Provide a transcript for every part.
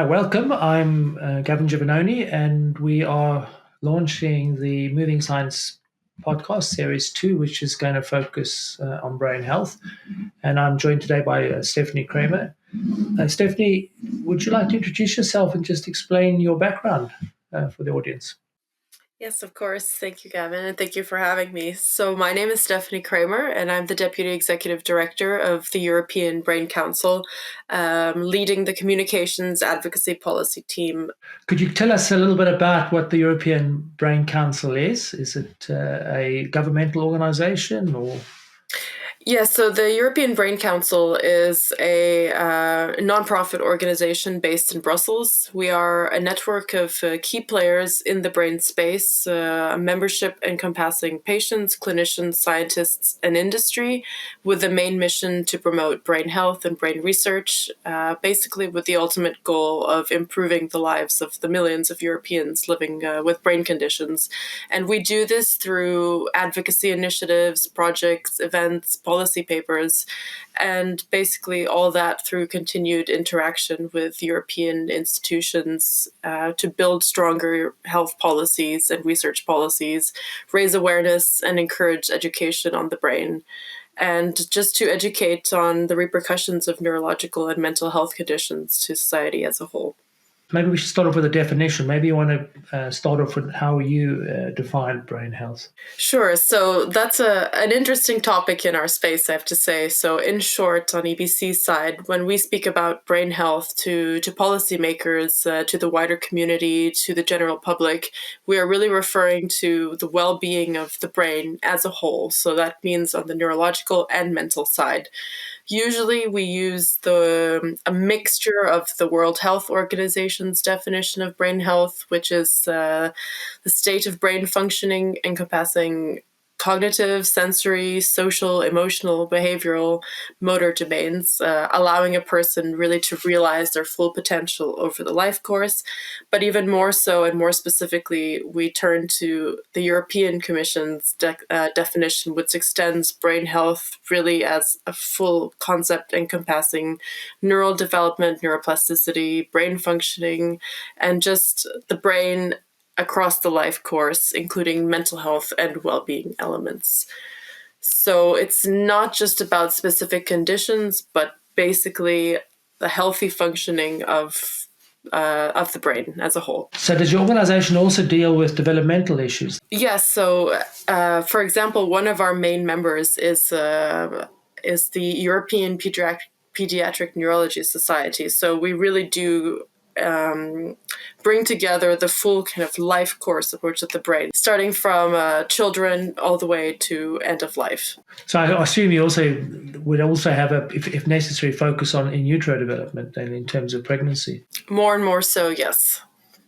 Welcome. I'm Gavin Giovannoni, and we are launching the Moving Science podcast series 2, which is going to focus on brain health. And I'm joined today by Stephanie Kramer. Stephanie, would you like to introduce yourself and just explain your background for the audience? Yes, of course. Thank you, Gavin, and thank you for having me. So my name is Stephanie Kramer, and I'm the Deputy Executive Director of the European Brain Council, leading the Communications Advocacy Policy team. Could you tell us a little bit about what the European Brain Council is? Is it a governmental organization or? Yes, so the European Brain Council is a nonprofit organization based in Brussels. We are a network of key players in the brain space, a membership encompassing patients, clinicians, scientists, and industry, with the main mission to promote brain health and brain research, basically with the ultimate goal of improving the lives of the millions of Europeans living with brain conditions. And we do this through advocacy initiatives, projects, events, policy papers, and basically all that through continued interaction with European institutions to build stronger health policies and research policies, raise awareness, and encourage education on the brain. And just to educate on the repercussions of neurological and mental health conditions to society as a whole. Maybe we should start off with a definition. Maybe you want to start off with how you define brain health. Sure. So that's an interesting topic in our space, I have to say. So in short, on EBC's side, when we speak about brain health to policymakers, to the wider community, to the general public, we are really referring to the well-being of the brain as a whole. So that means on the neurological and mental side. Usually we use a mixture of the World Health Organization's definition of brain health, which is the state of brain functioning encompassing cognitive, sensory, social, emotional, behavioral, motor domains, allowing a person really to realize their full potential over the life course. But even more so and more specifically, we turn to the European Commission's definition, which extends brain health really as a full concept encompassing neural development, neuroplasticity, brain functioning, and just the brain across the life course, including mental health and well-being elements. So it's not just about specific conditions, but basically the healthy functioning of the brain as a whole. So does your organization also deal with developmental issues? Yes. So, for example, one of our main members is the European Pediatric Neurology Society. So we really do bring together the full kind of life course approach of the brain, starting from children all the way to end of life. So I assume you would also have if necessary, focus on in utero development and in terms of pregnancy. More and more so, yes.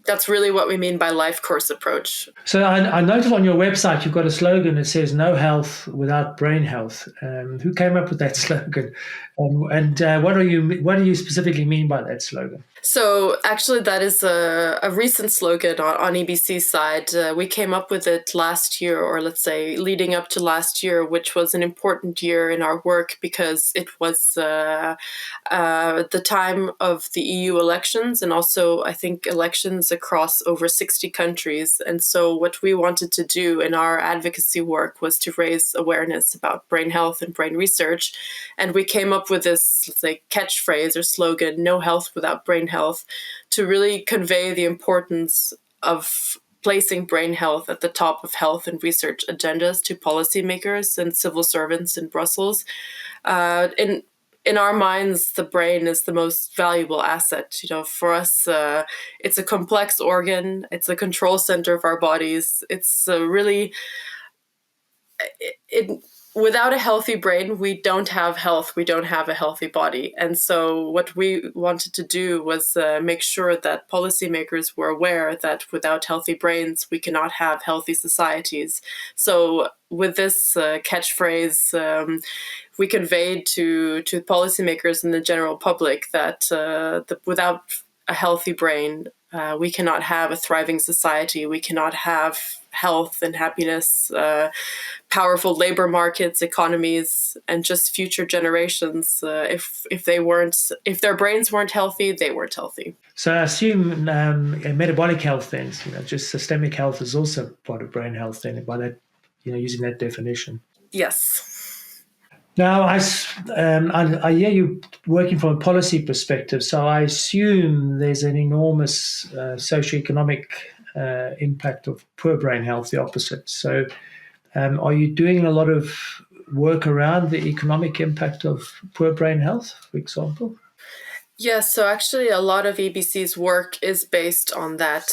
That's really what we mean by life course approach. So I noticed on your website you've got a slogan that says "No health without brain health." Who came up with that slogan, and what do you specifically mean by that slogan? So actually, that is a recent slogan on EBC's side. We came up with it last year, or let's say leading up to last year, which was an important year in our work because it was the time of the EU elections and also, I think, elections across over 60 countries. And so what we wanted to do in our advocacy work was to raise awareness about brain health and brain research. And we came up with this, let's say, catchphrase or slogan, "No health without brain health," to really convey the importance of placing brain health at the top of health and research agendas to policymakers and civil servants in Brussels. In our minds, the brain is the most valuable asset. For us, it's a complex organ. It's a control center of our bodies. It's really without a healthy brain, we don't have health. We don't have a healthy body. And so what we wanted to do was make sure that policymakers were aware that without healthy brains, we cannot have healthy societies. So with this catchphrase, we conveyed to policymakers and the general public that without a healthy brain, we cannot have a thriving society. We cannot have health and happiness, powerful labor markets, economies, and just future generations. If their brains weren't healthy, they weren't healthy. So I assume metabolic health then, just systemic health is also part of brain health then, by that, using that definition. Yes. Now, I hear you working from a policy perspective, so I assume there's an enormous socioeconomic impact of poor brain health, the opposite. So are you doing a lot of work around the economic impact of poor brain health, for example? Yes, so actually a lot of EBC's work is based on that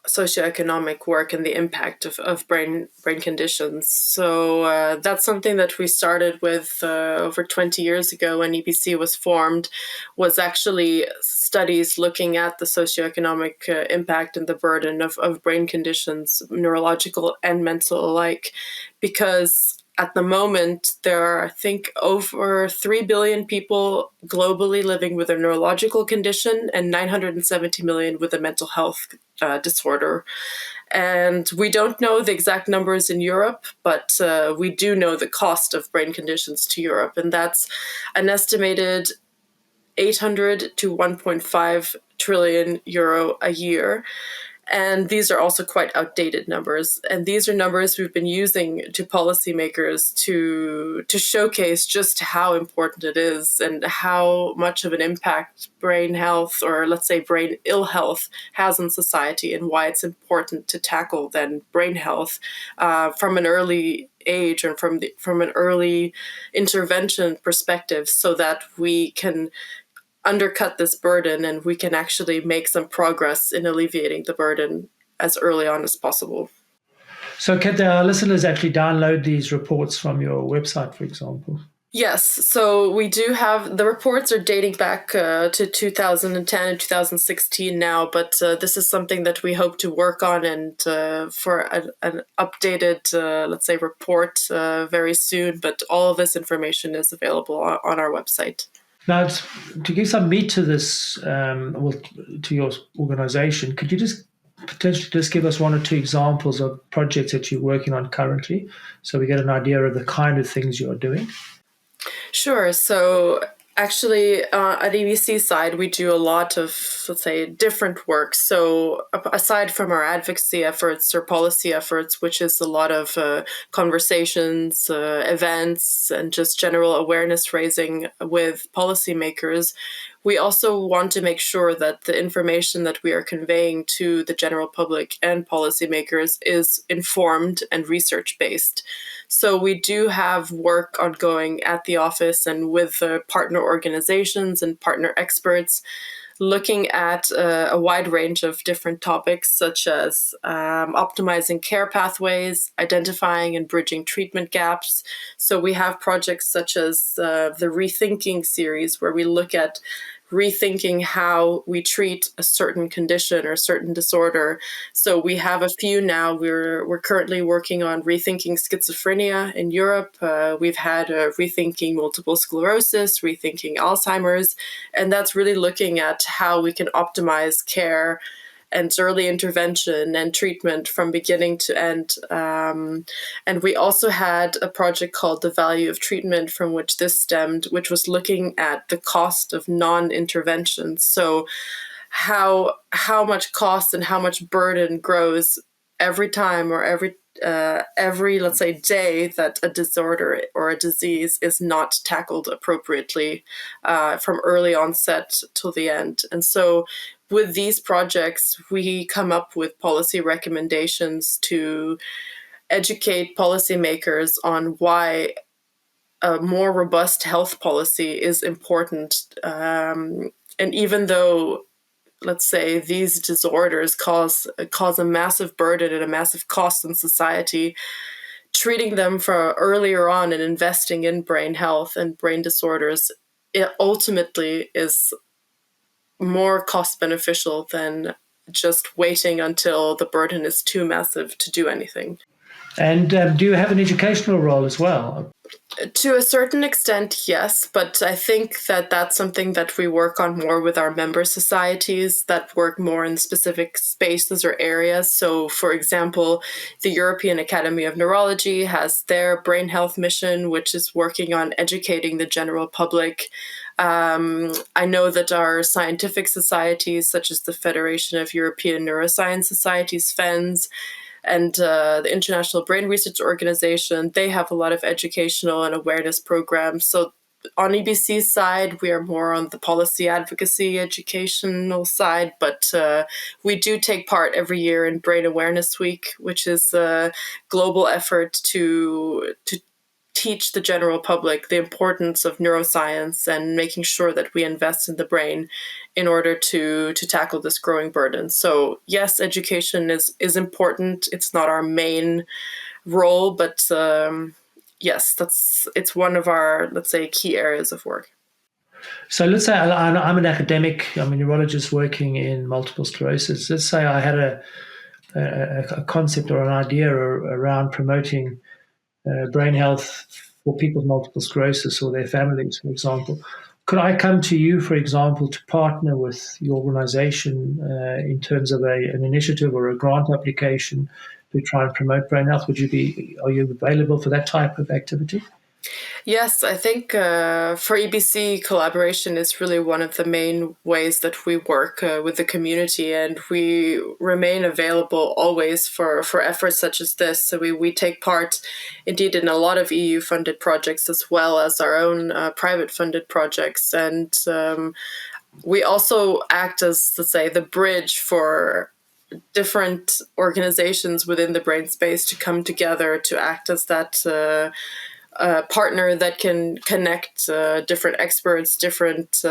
socioeconomic work and the impact of brain conditions. So that's something that we started with over 20 years ago when EBC was formed, was actually studies looking at the socioeconomic impact and the burden of brain conditions, neurological and mental alike, because at the moment, there are, I think, over 3 billion people globally living with a neurological condition and 970 million with a mental health disorder. And we don't know the exact numbers in Europe, but we do know the cost of brain conditions to Europe. And that's an estimated 800 to 1.5 trillion euro a year. And these are also quite outdated numbers. And these are numbers we've been using to policymakers to showcase just how important it is and how much of an impact brain health, or let's say brain ill health, has on society, and why it's important to tackle then brain health from an early age and from an early intervention perspective, so that we can undercut this burden and we can actually make some progress in alleviating the burden as early on as possible. So can our listeners actually download these reports from your website, for example? Yes, so we do have, the reports are dating back to 2010 and 2016 now, but this is something that we hope to work on and for an updated, let's say, report very soon, but all of this information is available on our website. Now, to give some meat to this, to your organization, could you just potentially just give us one or two examples of projects that you're working on currently, so we get an idea of the kind of things you're doing? Sure. So actually, at EBC side, we do a lot of, let's say, different work. So aside from our advocacy efforts or policy efforts, which is a lot of conversations, events, and just general awareness raising with policymakers, we also want to make sure that the information that we are conveying to the general public and policymakers is informed and research-based. So we do have work ongoing at the office and with partner organizations and partner experts, looking at a wide range of different topics, such as optimizing care pathways, identifying and bridging treatment gaps. So we have projects such as the Rethinking series, where we look at rethinking how we treat a certain condition or certain disorder. So we have a few now. We're currently working on rethinking schizophrenia in Europe. We've had rethinking multiple sclerosis, rethinking Alzheimer's, and that's really looking at how we can optimize care and early intervention and treatment from beginning to end. And we also had a project called The Value of Treatment, from which this stemmed, which was looking at the cost of non-intervention. So how much cost and how much burden grows every time or every let's say day that a disorder or a disease is not tackled appropriately from early onset till the end. And so with these projects, we come up with policy recommendations to educate policymakers on why a more robust health policy is important. And even though, let's say, these disorders cause a massive burden and a massive cost in society, treating them for earlier on and investing in brain health and brain disorders, it ultimately is more cost beneficial than just waiting until the burden is too massive to do anything. And do you have an educational role as well? To a certain extent, yes, but I think that that's something that we work on more with our member societies that work more in specific spaces or areas. So, for example, the European Academy of Neurology has their brain health mission, which is working on educating the general public. I know that our scientific societies, such as the Federation of European Neuroscience Societies, FENS, and the International Brain Research Organization, they have a lot of educational and awareness programs. So on EBC's side, we are more on the policy advocacy, educational side, but we do take part every year in Brain Awareness Week, which is a global effort to teach the general public the importance of neuroscience and making sure that we invest in the brain in order to tackle this growing burden. So yes, education is important. It's not our main role, but yes, it's one of our, let's say, key areas of work. So let's say I'm an academic, I'm a neurologist working in multiple sclerosis. Let's say I had a concept or an idea around promoting brain health for people with multiple sclerosis or their families, for example. Could I come to you, for example, to partner with your organization in terms of an initiative or a grant application to try and promote brain health? Are you available for that type of activity? Yes, I think for EBC, collaboration is really one of the main ways that we work with the community, and we remain available always for efforts such as this. So we take part indeed in a lot of EU funded projects as well as our own private funded projects. And we also act as, let's say, the bridge for different organizations within the brain space to come together to act as that partner that can connect different experts, different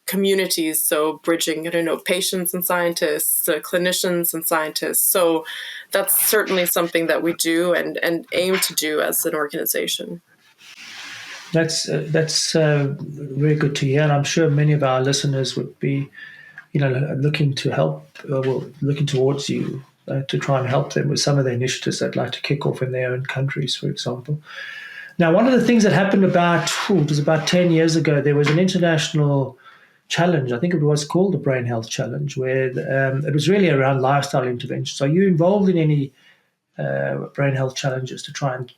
communities. So bridging, I don't know, patients and scientists, clinicians and scientists. So that's certainly something that we do and aim to do as an organization. That's very good to hear, and I'm sure many of our listeners would be, looking to help, looking towards you to try and help them with some of the initiatives they'd like to kick off in their own countries, for example. Now, one of the things that happened it was about 10 years ago, there was an international challenge. I think it was called the Brain Health Challenge, where it was really around lifestyle interventions. Are you involved in any brain health challenges to try and,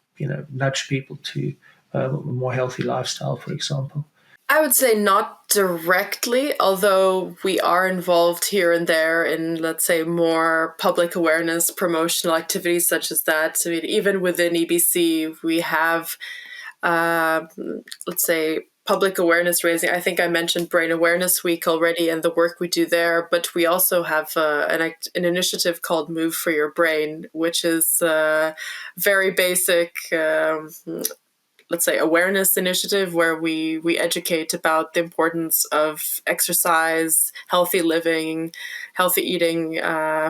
nudge people to a more healthy lifestyle, for example? I would say not directly, although we are involved here and there in, let's say, more public awareness, promotional activities such as that. I mean, even within EBC, we have, uh, let's say, public awareness raising. I think I mentioned Brain Awareness Week already and the work we do there, but we also have an initiative called Move for Your Brain, which is very basic. Let's say awareness initiative where we educate about the importance of exercise, healthy living, healthy eating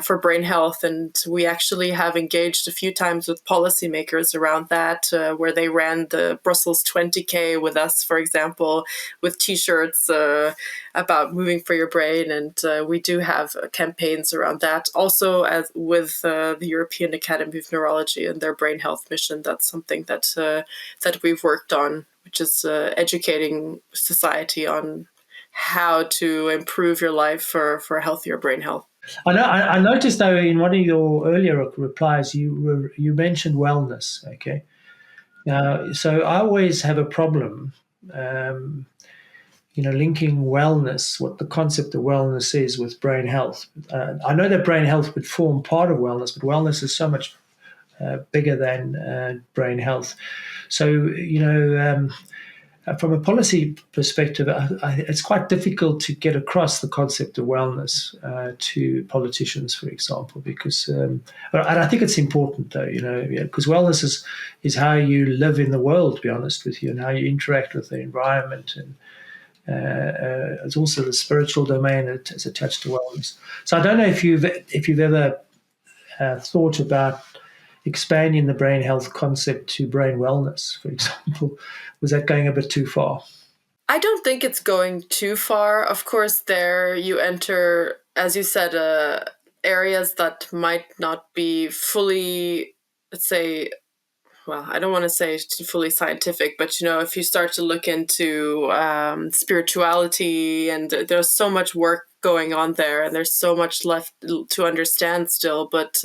for brain health. And we actually have engaged a few times with policymakers around that, where they ran the Brussels 20K with us, for example, with T-shirts about moving for your brain. And we do have campaigns around that. Also, as with the European Academy of Neurology and their brain health mission, that's something that we've worked on, which is educating society on how to improve your life for healthier brain health. I know. I noticed though in one of your earlier replies, you mentioned wellness. Okay, so I always have a problem, um, linking wellness, what the concept of wellness is, with brain health. I know that brain health would form part of wellness, but wellness is so much bigger than brain health. So, from a policy perspective, it's quite difficult to get across the concept of wellness to politicians, for example, because, and I think it's important though, because wellness is how you live in the world, to be honest with you, and how you interact with the environment, and it's also the spiritual domain that is attached to wellness. So I don't know if you've ever thought about expanding the brain health concept to brain wellness, for example. Was that going a bit too far? I don't think it's going too far. Of course, there you enter, as you said, areas that might not be fully, let's say, well, I don't want to say fully scientific, but if you start to look into spirituality, and there's so much work going on there, and there's so much left to understand still. But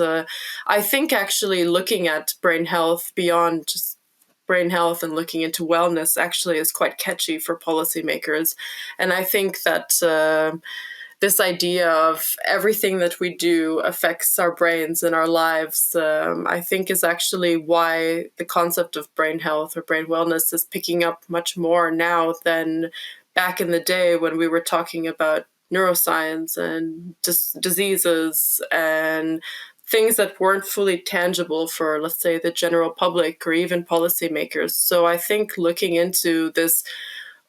I think actually looking at brain health beyond just brain health and looking into wellness actually is quite catchy for policymakers. And I think that this idea of everything that we do affects our brains and our lives, I think is actually why the concept of brain health or brain wellness is picking up much more now than back in the day when we were talking about neuroscience and diseases and things that weren't fully tangible for, let's say, the general public or even policymakers. So I think looking into this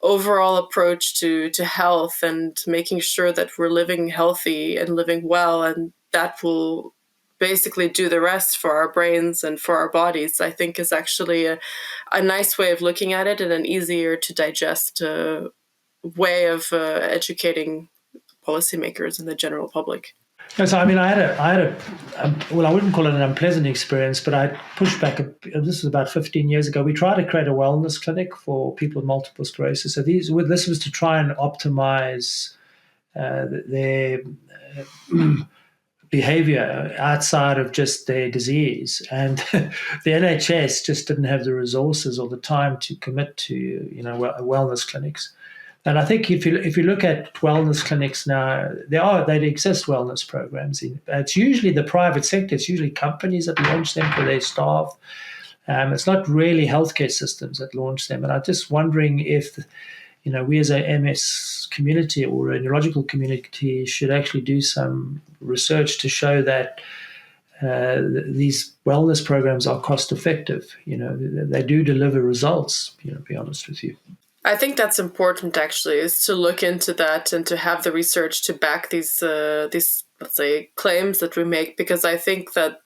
overall approach to health and making sure that we're living healthy and living well, and that will basically do the rest for our brains and for our bodies, I think is actually a nice way of looking at it and an easier to digest way of educating policymakers and the general public. Yes, I mean, I had well, I wouldn't call it an unpleasant experience, but I pushed back. This was about 15 years ago. We tried to create a wellness clinic for people with multiple sclerosis. So this was to try and optimize their behavior outside of just their disease. And the NHS just didn't have the resources or the time to commit to, wellness clinics. And I think if you look at wellness clinics now, they exist wellness programs. It's usually the private sector. It's usually companies that launch them for their staff. It's not really healthcare systems that launch them. And I'm just wondering if, we as a MS community or a neurological community should actually do some research to show that these wellness programs are cost effective. They do deliver results. To be honest with you. I think that's important, actually, is to look into that and to have the research to back these let's say, claims that we make, because I think it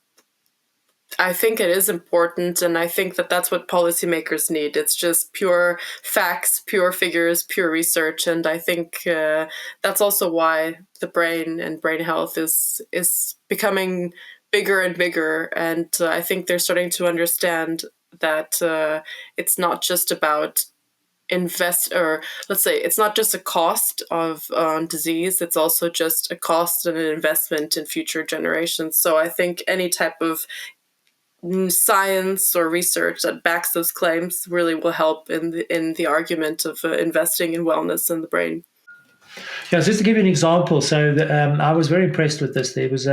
is important, and I think that that's what policymakers need. It's just pure facts, pure figures, pure research, and I think that's also why the brain and brain health is becoming bigger and bigger, and I think they're starting to understand that it's not just about it's not just a cost of disease, it's also just a cost and an investment in future generations. So I think any type of science or research that backs those claims really will help in the argument of investing in wellness in the brain. Yeah, just to give you an example, so I was very impressed with this. There was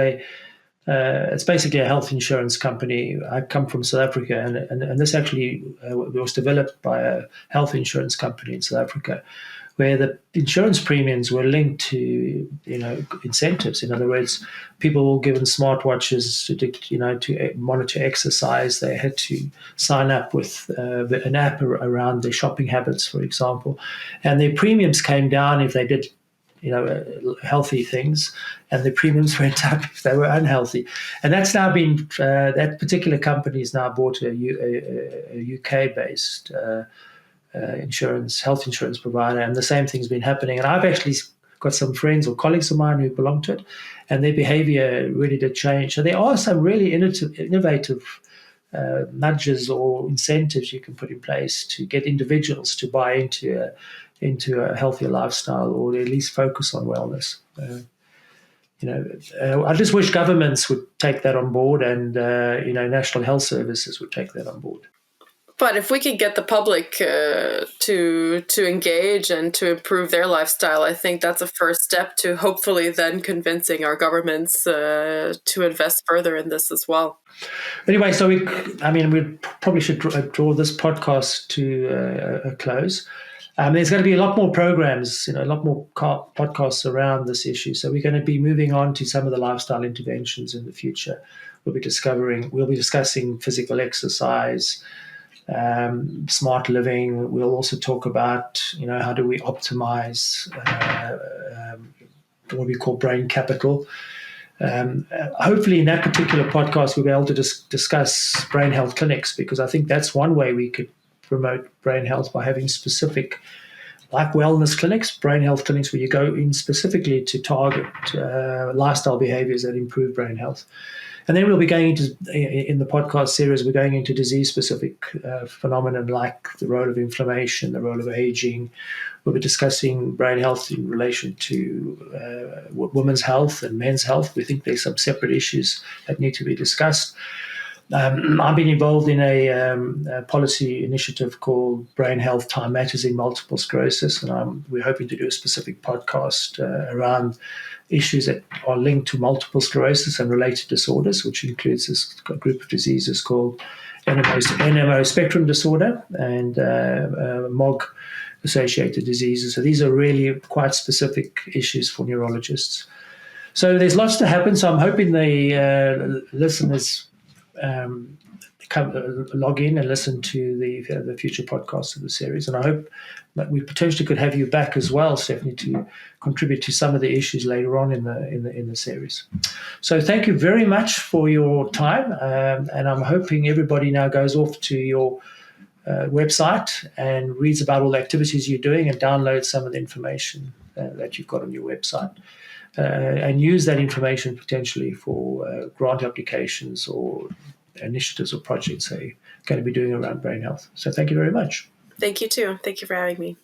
it's basically a health insurance company. I come from South Africa, and this actually was developed by a health insurance company in South Africa, where the insurance premiums were linked to incentives. In other words, people were given smartwatches to monitor exercise. They had to sign up with an app around their shopping habits, for example, and their premiums came down if they did healthy things, and the premiums went up if they were unhealthy. And that's now been, that particular company has now bought a UK-based health insurance provider, and the same thing's been happening. And I've actually got some friends or colleagues of mine who belong to it, and their behavior really did change. So there are some really innovative nudges or incentives you can put in place to get individuals to buy into a healthier lifestyle, or at least focus on wellness. I just wish governments would take that on board, and national health services would take that on board. But if we can get the public to engage and to improve their lifestyle, I think that's a first step to hopefully then convincing our governments to invest further in this as well. Anyway, so we probably should draw this podcast to a close. There's going to be a lot more programs, a lot more podcasts around this issue. So we're going to be moving on to some of the lifestyle interventions in the future. We'll be discussing physical exercise, smart living. We'll also talk about, how do we optimize what we call brain capital. Hopefully in that particular podcast, we'll be able to discuss brain health clinics, because I think that's one way we could promote brain health, by having specific, like wellness clinics, brain health clinics, where you go in specifically to target lifestyle behaviors that improve brain health. And then we'll be going into, in the podcast series, we're going into disease-specific phenomena like the role of inflammation, the role of aging. We'll be discussing brain health in relation to women's health and men's health. We think there's some separate issues that need to be discussed. I've been involved in a policy initiative called Brain Health Time Matters in Multiple Sclerosis, and we're hoping to do a specific podcast around issues that are linked to multiple sclerosis and related disorders, which includes this group of diseases called NMO spectrum disorder and MOG-associated diseases. So these are really quite specific issues for neurologists. So there's lots to happen. So I'm hoping the listeners log in and listen to the future podcasts of the series. And I hope that we potentially could have you back as well, Stephanie, to contribute to some of the issues later on in the series. So thank you very much for your time. And I'm hoping everybody now goes off to your website and reads about all the activities you're doing and downloads some of the information that you've got on your website. And use that information potentially for grant applications or initiatives or projects they're going to be doing around brain health. So thank you very much. Thank you too. Thank you for having me.